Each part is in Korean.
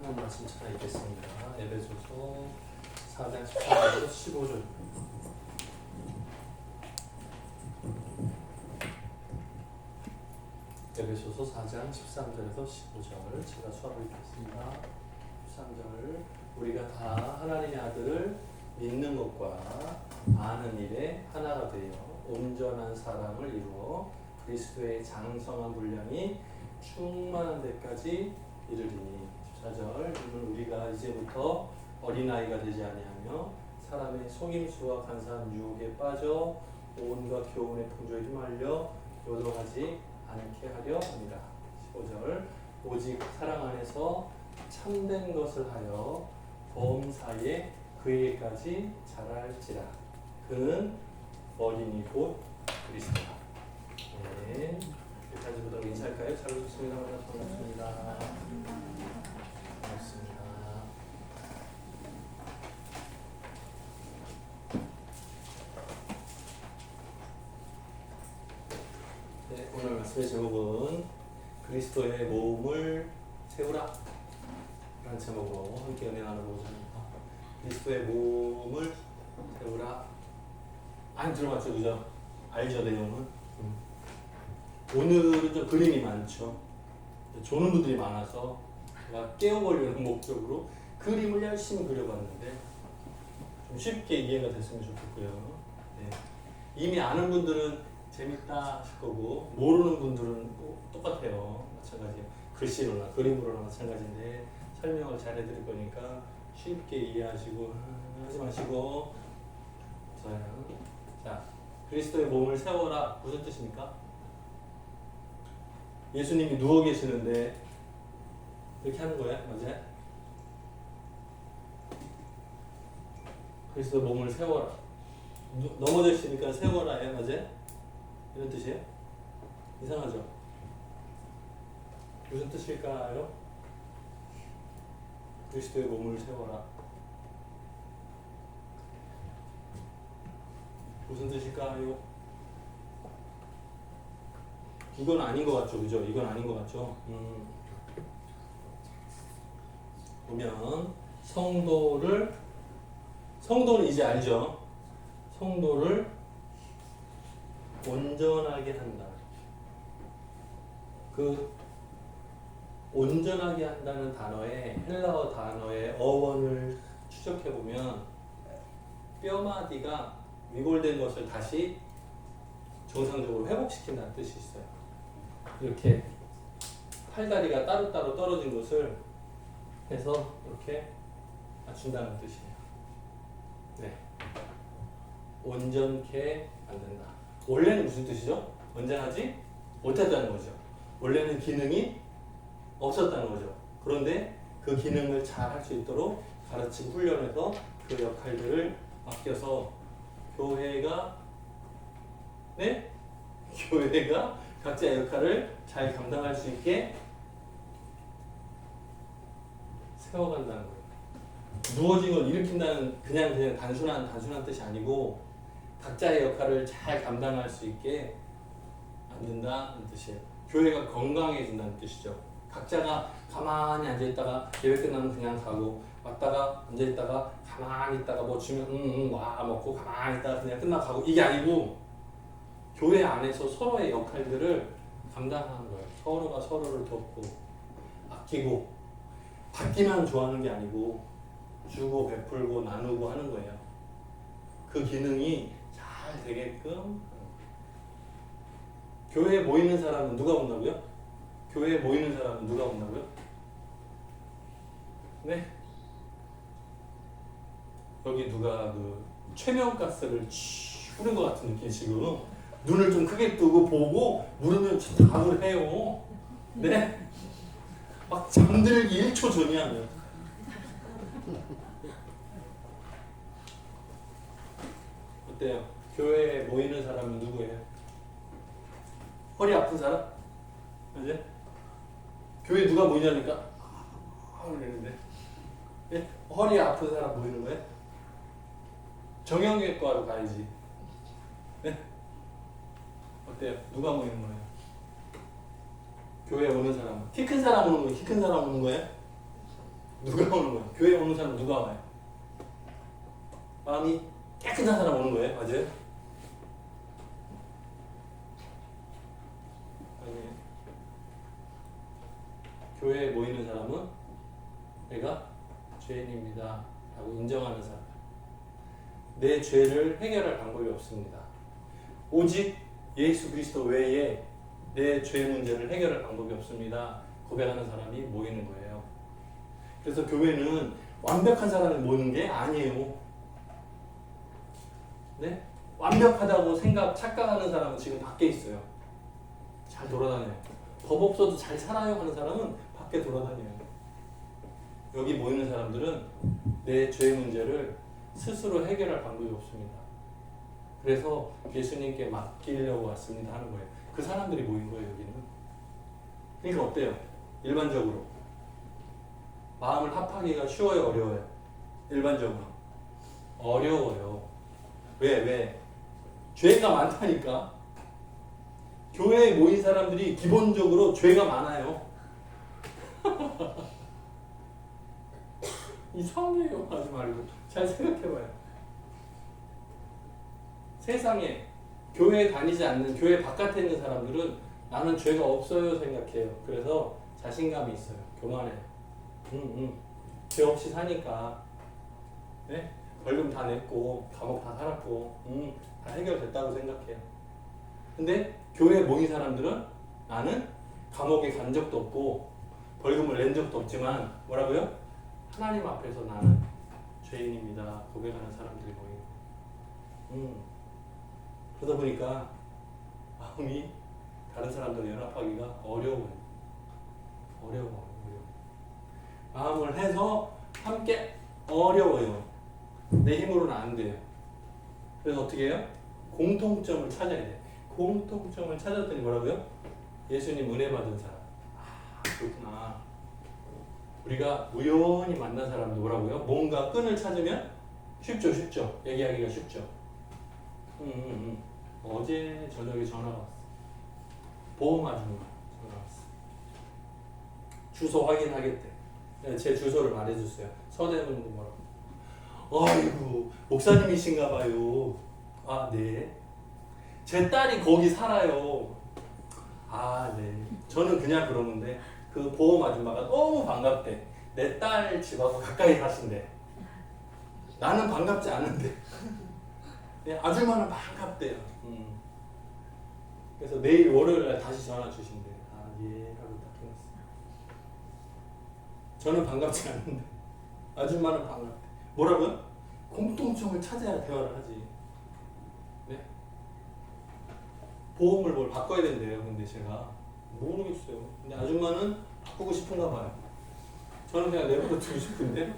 하나님 말씀 찾아 읽겠습니다. 에베소서 4장 14절에서 15절. 에베소서 4장 13절에서 15절 제가 수업을 읽겠습니다. 13절 우리가 다 하나님의 아들을 믿는 것과 아는 일에 하나가 되어 온전한 사람을 이루어 그리스도의 장성한 분량이 충만한 데까지 이르리니 14절 우리가 이제부터 어린아이가 되지 아니하며 사람의 속임수와 간사한 유혹에 빠져 온갖 교훈의 풍조에 휘말려 요동하지 않게 하려 합니다. 15절 오직 사랑 안에서 참된 것을 하여 범사에 그에게까지 자랄지라 그는 어린이 곧 그리스도다. 네, 여기까지부터 인사할까요? 잘 오셨습니다. 반갑습니다. 반갑습니다. 네, 오늘 말씀의 제목은 그리스도의 몸을 세우라 라는 제목으로 함께 은혜 나눠보고자 합니다. 그리스도의 몸을 세우라. 안 들어봤죠? 그죠? 알죠? 내용은? 오늘은 좀 그림이 많죠? 조는 분들이 많아서 제가 깨워보려는 목적으로 그림을 열심히 그려봤는데 좀 쉽게 이해가 됐으면 좋겠고요. 네. 이미 아는 분들은 재밌다 하실 거고 모르는 분들은 똑같아요. 마찬가지예요. 글씨로나 그림으로나 마찬가지인데 설명을 잘 해드릴 거니까 쉽게 이해하시고 하지 마시고. 자, 그리스도의 몸을 세워라 무슨 뜻입니까? 예수님이 누워 계시는데 이렇게 하는 거예요? 맞아요? 그리스도의 몸을 세워라. 넘어져 있으니까 세워라. 맞아요? 이런 뜻이에요? 이상하죠? 무슨 뜻일까요? 그리스도의 몸을 세워라. 무슨 뜻일까요? 이건 아닌 것 같죠? 그죠? 이건 아닌 것 같죠? 보면 성도는 이제 알죠? 성도를 온전하게 한다. 그 온전하게 한다는 단어의 헬라어 단어의 어원을 추적해 보면 뼈마디가 위골된 것을 다시 정상적으로 회복시킨다는 뜻이 있어요. 이렇게 팔다리가 따로따로 떨어진 것을 해서 이렇게 맞춘다는 뜻이에요. 네. 온전케 만든다. 원래는 무슨 뜻이죠? 온전하지 못했다는 거죠. 원래는 기능이 없었다는 거죠. 그런데 그 기능을 잘 할 수 있도록 가르치고 훈련해서 그 역할들을 맡겨서 교회가 각자의 역할을 잘 감당할 수 있게 세워간다는 거예요. 누워진 걸 일으킨다는 그냥 단순한 뜻이 아니고 각자의 역할을 잘 감당할 수 있게 만든다는 뜻이에요. 교회가 건강해진다는 뜻이죠. 각자가 가만히 앉아있다가 예배 끝나면 그냥 가고 왔다가 앉아있다가 가만히 있다가 뭐 주면 와 먹고 가만히 있다가 그냥 끝나고 가고 이게 아니고 교회 안에서 서로의 역할들을 감당하는 거예요. 서로가 서로를 돕고 아끼고 받기만 좋아하는 게 아니고 주고 베풀고 나누고 하는 거예요. 그 기능이 잘 되게끔. 교회에 모이는 사람은 누가 온다고요? 교회에 모이는 사람은 누가 온다고요? 네? 여기 누가 그 최면가스를 뿌린 것 같은 느낌 지금. 눈을 좀 크게 뜨고 보고 물으면 답을 해요. 네? 막 잠들기 1초 전이야. 어때요? 교회에 모이는 사람은 누구예요? 허리 아픈 사람? 이제 교회 누가 모이냐니까 그러는데 예? 허리 아픈 사람 모이는 거예요? 정형외과로 가야지. 네? 어때요? 누가 모이는 거예요? 교회에 오는 사람은 키 큰 사람 오는 거예요? 키 큰 사람 오는 거예요? 누가 오는 거야? 교회 오는 사람 누가 와요? 마음이 깨끗한 사람 오는 거예요? 맞아요? 아니에요. 교회에 모이는 사람은 내가 죄인입니다 라고 인정하는 사람. 내 죄를 해결할 방법이 없습니다. 오직 예수 그리스도 외에 내 죄 문제를 해결할 방법이 없습니다. 고백하는 사람이 모이는 거예요. 그래서 교회는 완벽한 사람이 모이는 게 아니에요. 네? 완벽하다고 착각하는 사람은 지금 밖에 있어요. 잘 돌아다녀요. 법 없어도 잘 살아요 하는 사람은 밖에 돌아다녀요. 여기 모이는 사람들은 내 죄 문제를 스스로 해결할 방법이 없습니다. 그래서 예수님께 맡기려고 왔습니다 하는 거예요. 그 사람들이 모인 거예요, 여기는. 그러니까 어때요? 일반적으로 마음을 합하기가 쉬워요, 어려워요? 일반적으로 어려워요. 왜? 죄가 많다니까. 교회에 모인 사람들이 기본적으로 죄가 많아요. 이상해요 하지 말고 잘 생각해봐요. 세상에 교회에 다니지 않는, 교회 바깥에 있는 사람들은 나는 죄가 없어요 생각해요. 그래서 자신감이 있어요. 교만해요. 죄 없이 사니까, 네? 벌금 다 냈고 감옥 다 살았고 다 해결됐다고 생각해요. 근데 교회에 모인 사람들은 나는 감옥에 간 적도 없고 벌금을 낸 적도 없지만 뭐라고요? 하나님 앞에서 나는 죄인입니다 고백하는 사람들이 모이고, 그러다 보니까 마음이 다른 사람들 연합하기가 어려워요. 마음을 해서 함께 어려워요. 내 힘으로는 안 돼요. 그래서 어떻게 해요? 공통점을 찾아야 돼. 공통점을 찾았더니 뭐라고요? 예수님 은혜 받은 사람. 아, 그렇구나. 우리가 우연히 만난 사람도 뭐라고요? 뭔가 끈을 찾으면 쉽죠. 얘기하기가 쉽죠. 어제 저녁에 전화가 왔어. 보험 아줌마 전화 왔어. 주소 확인하겠대. 제 주소를 말해줬어요. 서대문구 뭐라고. 아이고 목사님이신가 봐요. 아 네. 제 딸이 거기 살아요. 아 네. 저는 그냥 그러는데 그 보험 아줌마가 너무 반갑대. 내 딸 집하고 가까이 사신대. 나는 반갑지 않은데 네, 아줌마는 반갑대요. 그래서 내일 월요일날 다시 전화 주신대. 아 예 하고 딱 끊었어. 저는 반갑지 않은데 아줌마는 반갑대. 뭐라고요? 공통점을 찾아야 대화를 하지. 네? 보험을 뭘 바꿔야 된대요. 근데 제가 모르겠어요. 근데 아줌마는 바꾸고 싶은가 봐요. 저는 그냥 내버려 두고 싶은데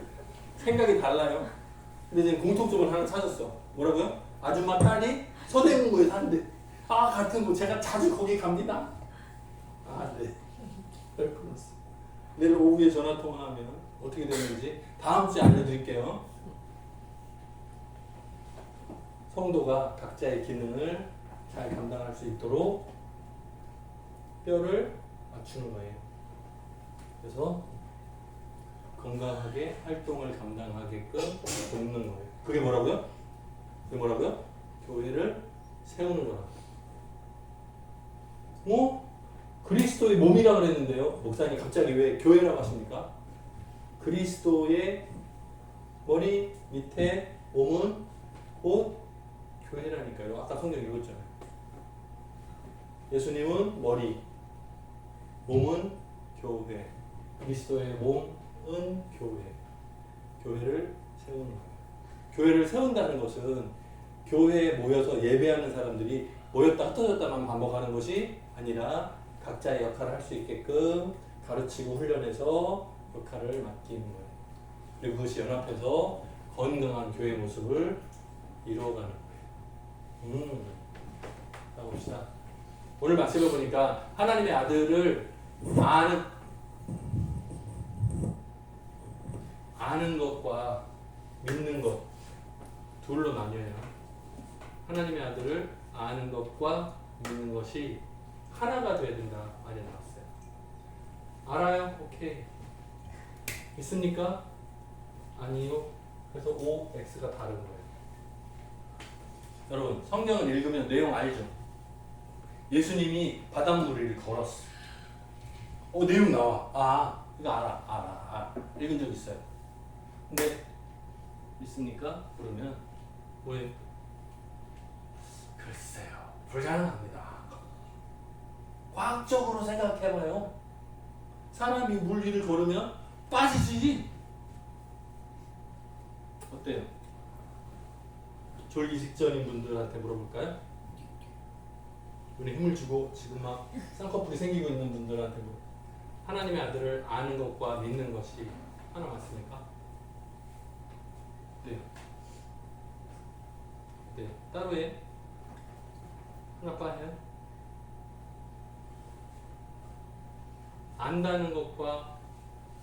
생각이 달라요. 근데 지금 공통점을 하나 찾았어. 뭐라고요? 아줌마 딸이 서대문구에 산대. 아 같은 곳 제가 자주 거기 갑니다. 아 네. 끊었어. 내일 오후에 전화 통화하면 어떻게 되는지 다음 주에 알려드릴게요. 성도가 각자의 기능을 잘 감당할 수 있도록 뼈를 맞추는 거예요. 그래서 건강하게 활동을 감당하게끔 돕는 거예요. 그게 뭐라고요? 교회를 세우는 거라고. 그리스도의 몸이라 그랬는데요. 목사님 갑자기 왜 교회라고 하십니까? 그리스도의 머리 밑에 몸은 곧 교회라니까요. 아까 성경 읽었잖아요. 예수님은 머리, 몸은 교회. 그리스도의 몸은 교회. 교회를 세우는 거예요. 교회를 세운다는 것은 교회에 모여서 예배하는 사람들이 모였다 흩어졌다만 반복하는 것이 아니라 각자의 역할을 할 수 있게끔 가르치고 훈련해서 역할을 맡기는 거예요. 그리고 그것이 연합해서 건강한 교회 모습을 이루어가는 거예요. 자 봅시다. 오늘 말씀을 보니까 하나님의 아들을 아는 것과 믿는 것 둘로 나뉘어요. 하나님의 아들을 아는 것과 믿는 것이 하나가 되어야 된다 말이 나왔어요. 알아요? 오케이. 있습니까? 아니요. 그래서 O, X가 다른 거예요. 여러분 성경을 읽으면 내용 알죠? 예수님이 바닷물을 걸었어. 내용 나와. 이거 알아. 읽은 적 있어요. 근데 있습니까? 그러면 뭐예요? 글쎄요. 불가능합니다. 과학적으로 생각해봐요. 사람이 물 위를 걸으면 빠지지. 어때요? 졸기 직전인 분들한테 물어볼까요? 눈에 힘을 주고 지금 막 쌍꺼풀이 생기고 있는 분들한테 하나님의 아들을 아는 것과 믿는 것이 하나 맞습니까? 네. 네. 따로 해? 하나 빠해요? 안다는 것과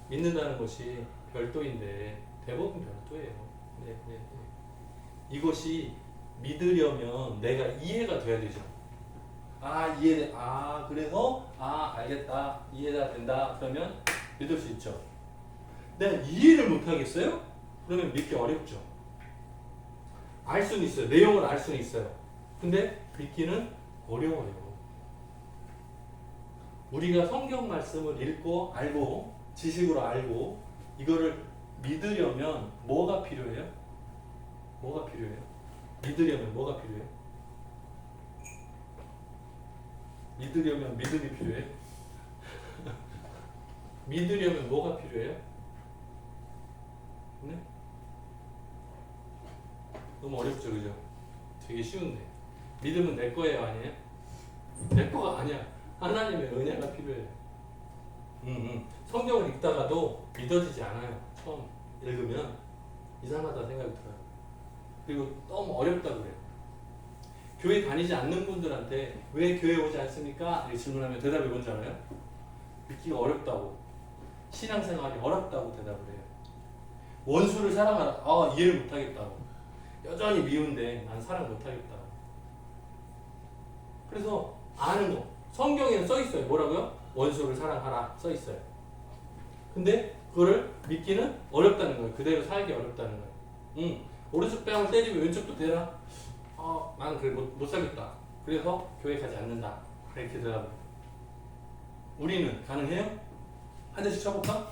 믿는다는 것이 별도인데 대부분 별도예요. 네. 이것이 믿으려면 내가 이해가 돼야 되죠. 이해돼. 그래서 알겠다. 이해가 된다. 그러면 믿을 수 있죠. 내가 이해를 못 하겠어요? 그러면 믿기 어렵죠. 알 수는 있어요. 내용을 알 수는 있어요. 근데 믿기는 어려워요. 우리가 성경 말씀을 읽고 알고 지식으로 알고 이거를 믿으려면 뭐가 필요해요? 뭐가 필요해요? 믿으려면 뭐가 필요해요? 믿으려면 믿음이 필요해요? 믿으려면 뭐가 필요해요? 네? 너무 어렵죠, 그죠? 되게 쉬운데. 믿음은 내 거예요, 아니에요? 내 거가 아니야. 하나님의 은혜가 필요해요. 성경을 읽다가도 믿어지지 않아요. 처음 읽으면 이상하다 생각이 들어요. 그리고 너무 어렵다 그래요. 교회 다니지 않는 분들한테 왜 교회 오지 않습니까? 이렇게 질문하면 대답이 뭔지 알아요? 믿기가 어렵다고. 신앙생활이 어렵다고 대답을 해요. 원수를 사랑하라. 이해를 못하겠다고. 여전히 미운데 난 사랑 못하겠다고. 그래서 아는 거. 성경에는 써있어요. 뭐라고요? 원수를 사랑하라 써있어요. 근데 그거를 믿기는 어렵다는 거예요. 그대로 살기 어렵다는 거예요. 오른쪽 뺨을 때리면 왼쪽도 대라. 나는 그래 못 살겠다. 그래서 교회 가지 않는다. 이렇게 대답해요. 우리는 가능해요? 한 대씩 쳐볼까?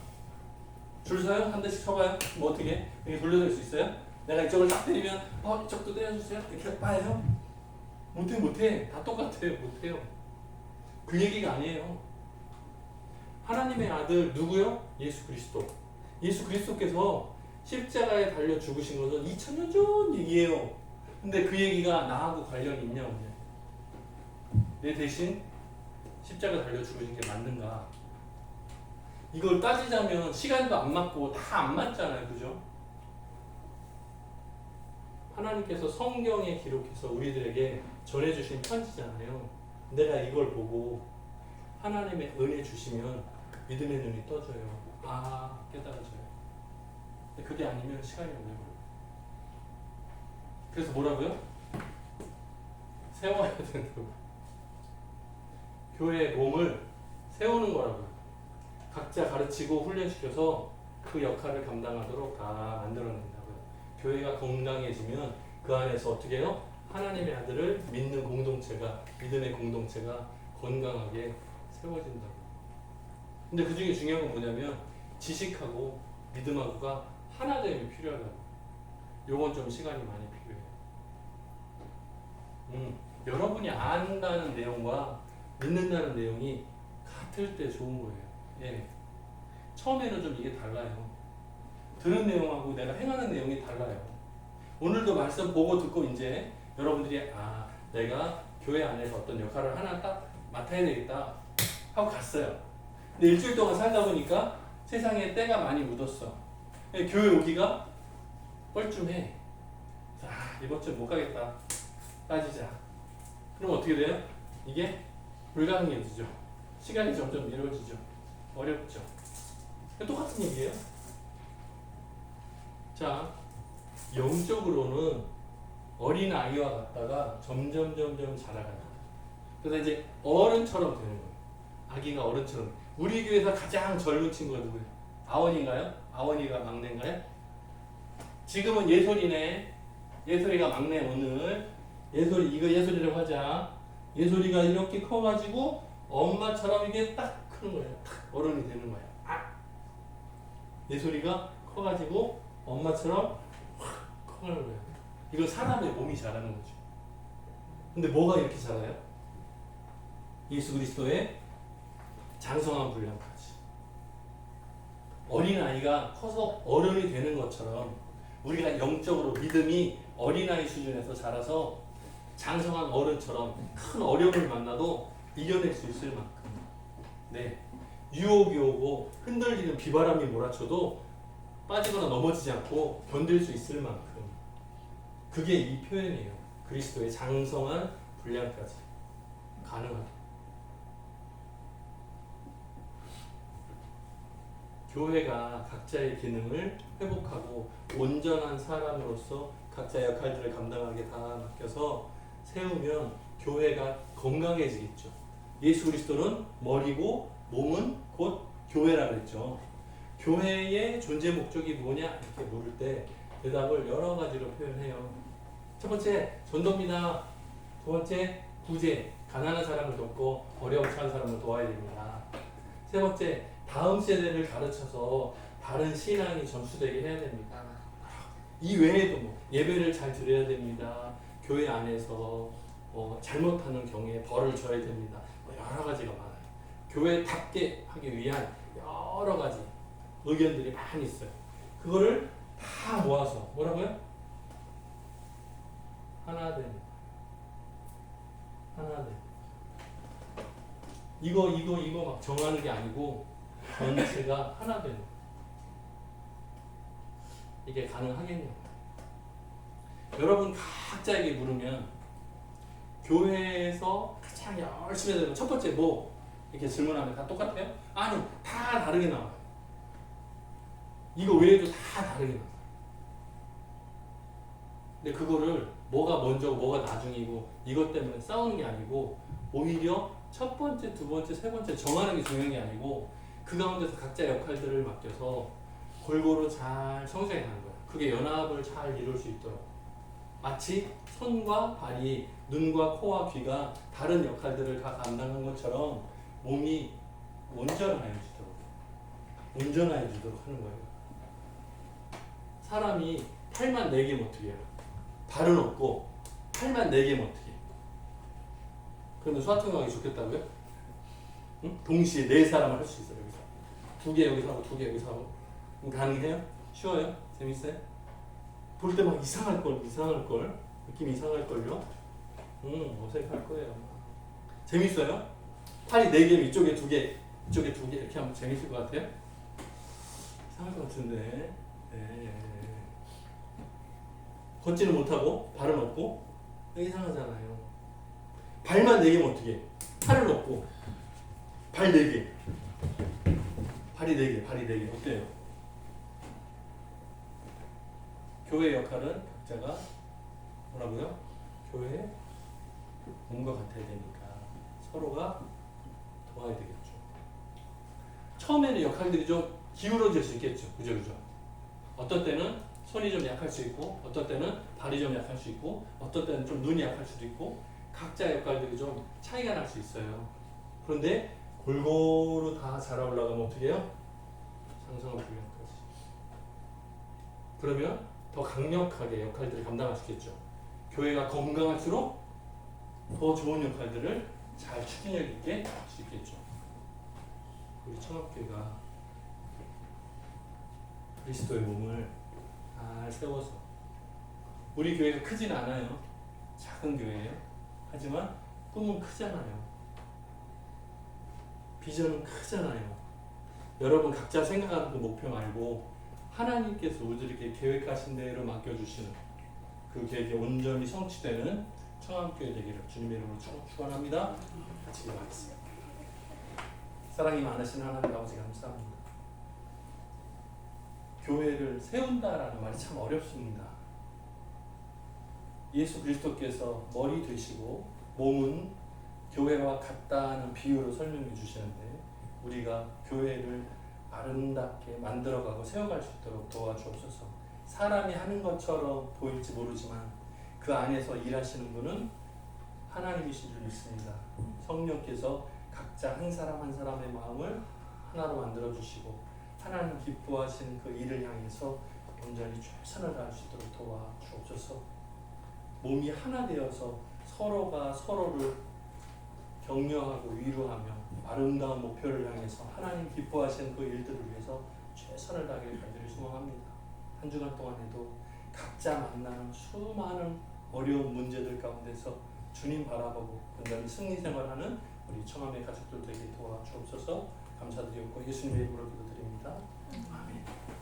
줄 서요? 한 대씩 쳐봐요? 뭐 어떻게? 여기 돌려줄 수 있어요? 내가 이쪽을 딱 때리면 이쪽도 때려주세요? 이렇게 봐요? 못해. 다 똑같아요. 못해요. 그 얘기가 아니에요. 하나님의 아들 누구요? 예수 그리스도. 예수 그리스도께서 십자가에 달려 죽으신 것은 2000년 전 얘기예요. 근데 그 얘기가 나하고 관련이 있냐 없냐? 내 대신 십자가 달려 죽으신 게 맞는가? 이걸 따지자면 시간도 안 맞고 다 안 맞잖아요. 그죠? 하나님께서 성경에 기록해서 우리들에게 전해주신 편지잖아요. 내가 이걸 보고 하나님의 은혜 주시면 믿음의 눈이 떠져요. 깨달아져요. 근데 그게 아니면 시간이 오래 걸려요. 그래서 뭐라고요? 세워야 된다고. 교회의 몸을 세우는 거라고요. 각자 가르치고 훈련시켜서 그 역할을 감당하도록 다 만들어낸다고요. 교회가 건강해지면 그 안에서 어떻게 해요? 하나님의 아들을 믿는 공동체가, 믿음의 공동체가 건강하게 세워진다고요. 근데 그 중에 중요한 건 뭐냐면 지식하고 믿음하고가 하나됨이 필요하다고. 요건 좀 시간이 많이 필요해요. 여러분이 안다는 내용과 믿는다는 내용이 같을 때 좋은 거예요. 예. 처음에는 좀 이게 달라요. 들은 내용하고 내가 행하는 내용이 달라요. 오늘도 말씀 보고 듣고 이제 여러분들이 내가 교회 안에서 어떤 역할을 하나 딱 맡아야 되겠다 하고 갔어요. 근데 일주일 동안 살다 보니까 세상에 때가 많이 묻었어. 교회 오기가 뻘쭘해. 이번 주 못 가겠다. 빠지자. 그럼 어떻게 돼요? 이게 불가능해지죠. 시간이 점점 미뤄지죠. 어렵죠. 똑같은 얘기예요. 자, 영적으로는 어린 아이와 같다가 점점 자라가요. 그래서 이제 어른처럼 되는 거예요. 아기가 어른처럼. 우리 교회에서 가장 젊은 친구가 누구예요? 아원인가요? 아원이가 막내인가요? 지금은 예솔이네. 예솔이가 막내 오늘. 예솔이 이거 예솔이라고 하자. 예솔이가 이렇게 커가지고 엄마처럼 이게 딱 크는 거예요. 딱 어른이 되는 거예요. 예솔이가 커가지고 엄마처럼 확 커가는 거예요. 이건 사람의 몸이 자라는 거죠. 근데 뭐가 이렇게 자라요? 예수 그리스도의 장성한 분량까지. 어린아이가 커서 어른이 되는 것처럼 우리가 영적으로 믿음이 어린아이 수준에서 자라서 장성한 어른처럼 큰 어려움을 만나도 이겨낼 수 있을 만큼, 네, 유혹이 오고 흔들리는 비바람이 몰아쳐도 빠지거나 넘어지지 않고 견딜 수 있을 만큼, 그게 이 표현이에요. 그리스도의 장성한 분량까지 가능하다. 교회가 각자의 기능을 회복하고 온전한 사람으로서 각자의 역할들을 감당하게 다 맡겨서 세우면 교회가 건강해지겠죠. 예수 그리스도는 머리고 몸은 곧 교회라고 했죠. 교회의 존재 목적이 뭐냐 이렇게 물을 때 대답을 여러 가지로 표현해요. 첫 번째 전도입니다. 두 번째 구제, 가난한 사람을 돕고 어려움 처한 사람을 도와야 됩니다. 세 번째 다음 세대를 가르쳐서 바른 신앙이 전수되게 해야 됩니다. 이 외에도 뭐 예배를 잘 드려야 됩니다. 교회 안에서 잘못하는 경우에 벌을 줘야 됩니다. 여러 가지가 많아요. 교회답게 하기 위한 여러 가지 의견들이 많이 있어요. 그거를 다 모아서 뭐라고요? 하나 된. 하나 된. 이거 막 정하는 게 아니고 전체가 하나 되는. 이게 가능하겠냐고. 여러분 각자에게 물으면 교회에서 가장 열심히 해야 되는 첫 번째 뭐? 이렇게 질문하면 다 똑같아요? 아니, 다 다르게 나와요. 이거 외에도 다 다르게 나와요. 근데 그거를 뭐가 먼저고 뭐가 나중이고 이것 때문에 싸우는 게 아니고 오히려 첫 번째, 두 번째, 세 번째 정하는 게 중요한 게 아니고 그 가운데서 각자 역할들을 맡겨서 골고루 잘 성장해 가는 거예요. 그게 연합을 잘 이룰 수 있도록. 마치 손과 발이, 눈과 코와 귀가 다른 역할들을 다 감당한 것처럼 몸이 온전해지도록 하는 거예요. 사람이 팔만 4개면 어떻게 해요? 발은 없고 팔만 4개면 어떻게 해요? 그러면 소아통역이 좋겠다고요? 응? 동시에 4사람을 할 수 있어요. 여기서 2개 여기서 하고 2개 여기서 하고. 가능해요? 쉬워요? 재밌어요? 볼 때 막 이상할 걸 느낌 이상할걸요? 어색할 거예요. 재밌어요? 팔이 4개, 이쪽에 2개, 이쪽에 2개 이렇게 하면 재밌을 것 같아요? 이상할 것 같은데. 네. 걷지는 못하고 발은 없고 이상하잖아요. 발만 4개면 어떻게 해? 팔은 없고 발 4개, 발이 4개 어때요? 교회 역할은 각자가 뭐라고요? 교회 몸과 같아야 되니까 서로가 도와야 되겠죠. 처음에는 역할들이 좀 기울어질 수 있겠죠. 그죠? 어떤 때는 손이 좀 약할 수 있고 어떤 때는 발이 좀 약할 수 있고 어떤 때는 좀 눈이 약할 수도 있고 각자 역할들이 좀 차이가 날 수 있어요. 그런데 골고루 다 자라 올라가면 어떻게 해요? 장성한 분량까지. 그러면 더 강력하게 역할들을 감당할 수 있겠죠. 교회가 건강할수록 더 좋은 역할들을 잘 추진력 있게 할 수 있겠죠. 우리 청합교회가 그리스도의 몸을 잘 세워서 우리 교회가 크진 않아요. 작은 교회예요. 하지만 꿈은 크잖아요. 비전은 크잖아요. 여러분 각자 생각하는 그 목표 말고 하나님께서 우리들에게 계획하신 대로 맡겨주시는 그 계획이 온전히 성취되는 청암교회 되기를 주님의 이름으로 축원합니다. 같이 기도하겠습니다. 사랑이 많으신 하나님 아버지 감사합니다. 교회를 세운다라는 말이 참 어렵습니다. 예수 그리스도께서 머리 되시고 몸은 교회와 같다는 비유로 설명해 주시는데 우리가 교회를 아름답게 만들어가고 세워갈 수 있도록 도와주옵소서. 사람이 하는 것처럼 보일지 모르지만 그 안에서 일하시는 분은 하나님이신 줄 믿습니다. 성령께서 각자 한 사람 한 사람의 마음을 하나로 만들어 주시고 하나님 기뻐하시는 그 일을 향해서 온전히 최선을 다할 수 있도록 도와주옵소서. 몸이 하나 되어서 서로가 서로를 격려하고 위로하며 아름다운 목표를 향해서 하나님 기뻐하시는 그 일들을 위해서 최선을 다하길 간절히 소망합니다. 한 주간 동안에도 각자 만나는 수많은 어려운 문제들 가운데서 주님 바라보고 온전히 승리 생활하는 우리 청함의 가족들 되게 도와주옵소서. 감사드리고 예수님의 이름으로 기도드립니다. 아멘.